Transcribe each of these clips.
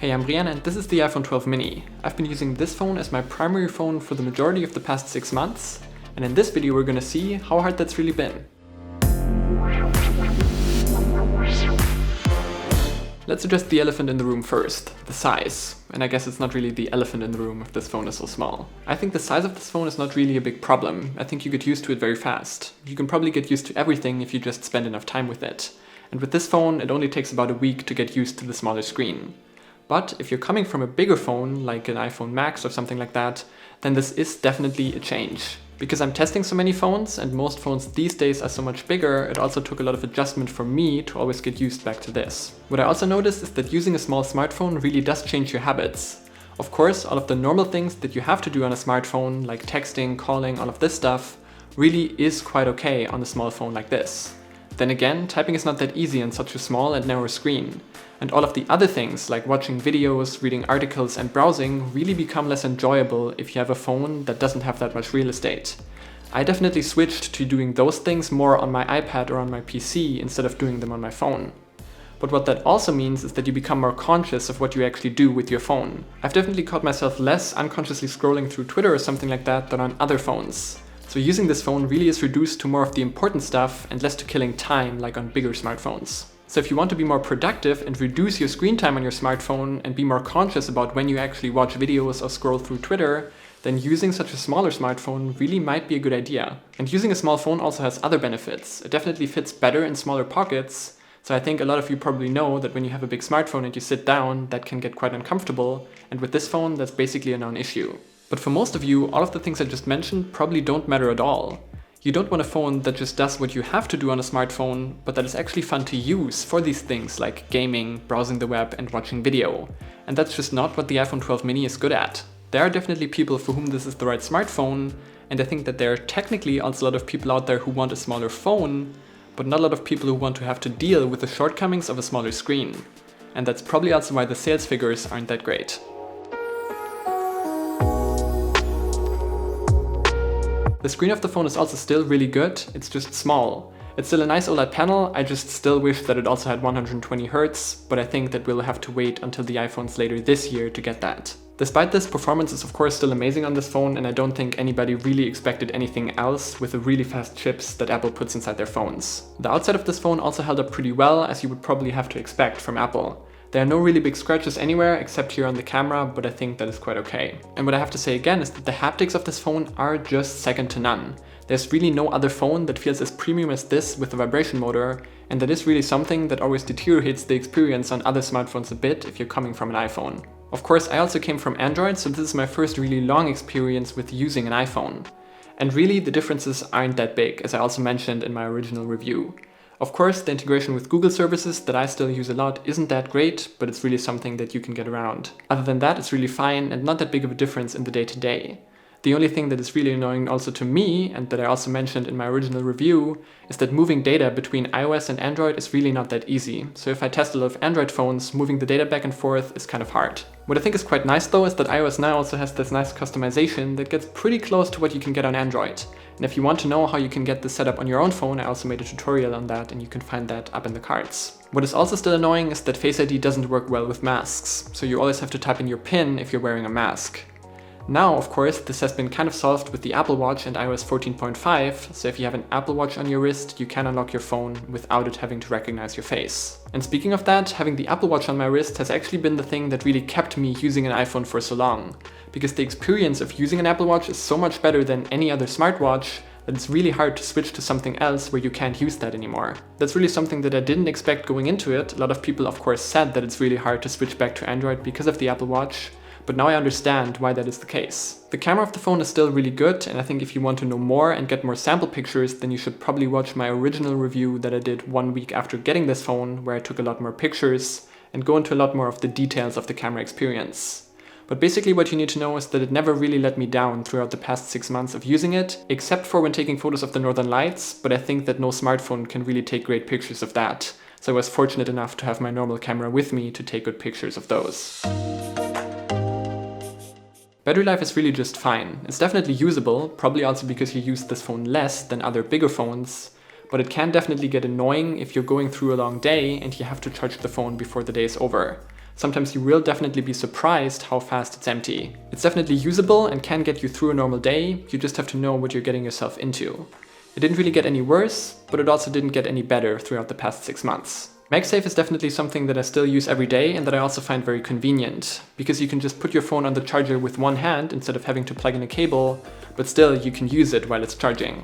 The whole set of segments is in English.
Hey, I'm Brian and this is the iPhone 12 mini. I've been using this phone as my primary phone for the majority of the past 6 months, and in this video we're gonna see how hard that's really been. Let's address the elephant in the room first, the size. And I guess it's not really the elephant in the room if this phone is so small. I think the size of this phone is not really a big problem. I think you get used to it very fast. You can probably get used to everything if you just spend enough time with it. And with this phone, it only takes about a week to get used to the smaller screen. But if you're coming from a bigger phone, like an iPhone Max or something like that, then this is definitely a change. Because I'm testing so many phones, and most phones these days are so much bigger, it also took a lot of adjustment for me to always get used back to this. What I also noticed is that using a small smartphone really does change your habits. Of course, all of the normal things that you have to do on a smartphone, like texting, calling, all of this stuff, really is quite okay on a small phone like this. Then again, typing is not that easy on such a small and narrow screen. And all of the other things, like watching videos, reading articles and browsing, really become less enjoyable if you have a phone that doesn't have that much real estate. I definitely switched to doing those things more on my iPad or on my PC instead of doing them on my phone. But what that also means is that you become more conscious of what you actually do with your phone. I've definitely caught myself less unconsciously scrolling through Twitter or something like that than on other phones. So using this phone really is reduced to more of the important stuff and less to killing time like on bigger smartphones. So if you want to be more productive and reduce your screen time on your smartphone and be more conscious about when you actually watch videos or scroll through Twitter, then using such a smaller smartphone really might be a good idea. And using a small phone also has other benefits. It definitely fits better in smaller pockets. So I think a lot of you probably know that when you have a big smartphone and you sit down, that can get quite uncomfortable. And with this phone, that's basically a non-issue. But for most of you, all of the things I just mentioned probably don't matter at all. You don't want a phone that just does what you have to do on a smartphone, but that is actually fun to use for these things like gaming, browsing the web and watching video. And that's just not what the iPhone 12 mini is good at. There are definitely people for whom this is the right smartphone, and I think that there are technically also a lot of people out there who want a smaller phone, but not a lot of people who want to have to deal with the shortcomings of a smaller screen. And that's probably also why the sales figures aren't that great. The screen of the phone is also still really good, it's just small. It's still a nice OLED panel, I just still wish that it also had 120Hz, but I think that we'll have to wait until the iPhones later this year to get that. Despite this, performance is of course still amazing on this phone, and I don't think anybody really expected anything else with the really fast chips that Apple puts inside their phones. The outside of this phone also held up pretty well, as you would probably have to expect from Apple. There are no really big scratches anywhere except here on the camera, but I think that is quite okay. And what I have to say again is that the haptics of this phone are just second to none. There's really no other phone that feels as premium as this with the vibration motor, and that is really something that always deteriorates the experience on other smartphones a bit if you're coming from an iPhone. Of course, I also came from Android, so this is my first really long experience with using an iPhone. And really, the differences aren't that big, as I also mentioned in my original review. Of course, the integration with Google services that I still use a lot isn't that great, but it's really something that you can get around. Other than that, it's really fine and not that big of a difference in the day-to-day. The only thing that is really annoying also to me, and that I also mentioned in my original review, is that moving data between iOS and Android is really not that easy. So if I test a lot of Android phones, moving the data back and forth is kind of hard. What I think is quite nice though is that iOS now also has this nice customization that gets pretty close to what you can get on Android. And if you want to know how you can get this set up on your own phone, I also made a tutorial on that and you can find that up in the cards. What is also still annoying is that Face ID doesn't work well with masks, so you always have to type in your PIN if you're wearing a mask. Now, of course, this has been kind of solved with the Apple Watch and iOS 14.5, so if you have an Apple Watch on your wrist, you can unlock your phone without it having to recognize your face. And speaking of that, having the Apple Watch on my wrist has actually been the thing that really kept me using an iPhone for so long. Because the experience of using an Apple Watch is so much better than any other smartwatch that it's really hard to switch to something else where you can't use that anymore. That's really something that I didn't expect going into it. A lot of people of course said that it's really hard to switch back to Android because of the Apple Watch, but now I understand why that is the case. The camera of the phone is still really good, and I think if you want to know more and get more sample pictures, then you should probably watch my original review that I did 1 week after getting this phone, where I took a lot more pictures and go into a lot more of the details of the camera experience. But basically what you need to know is that it never really let me down throughout the past 6 months of using it, except for when taking photos of the northern lights, but I think that no smartphone can really take great pictures of that. So I was fortunate enough to have my normal camera with me to take good pictures of those. Battery life is really just fine. It's definitely usable, probably also because you use this phone less than other bigger phones, but it can definitely get annoying if you're going through a long day and you have to charge the phone before the day is over. sometimes you will definitely be surprised how fast it's empty. It's definitely usable and can get you through a normal day, you just have to know what you're getting yourself into. It didn't really get any worse, but it also didn't get any better throughout the past 6 months. MagSafe is definitely something that I still use every day and that I also find very convenient, because you can just put your phone on the charger with one hand instead of having to plug in a cable, but still you can use it while it's charging.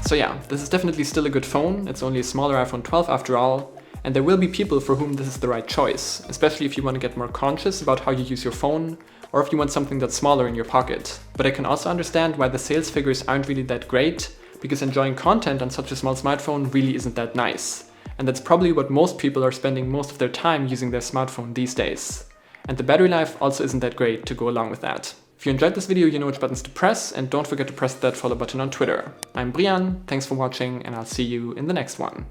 So yeah, this is definitely still a good phone, it's only a smaller iPhone 12 after all, and there will be people for whom this is the right choice, especially if you want to get more conscious about how you use your phone, or if you want something that's smaller in your pocket. But I can also understand why the sales figures aren't really that great, because enjoying content on such a small smartphone really isn't that nice. And that's probably what most people are spending most of their time using their smartphone these days. And the battery life also isn't that great to go along with that. If you enjoyed this video, you know which buttons to press, and don't forget to press that follow button on Twitter. I'm Brian, thanks for watching, and I'll see you in the next one.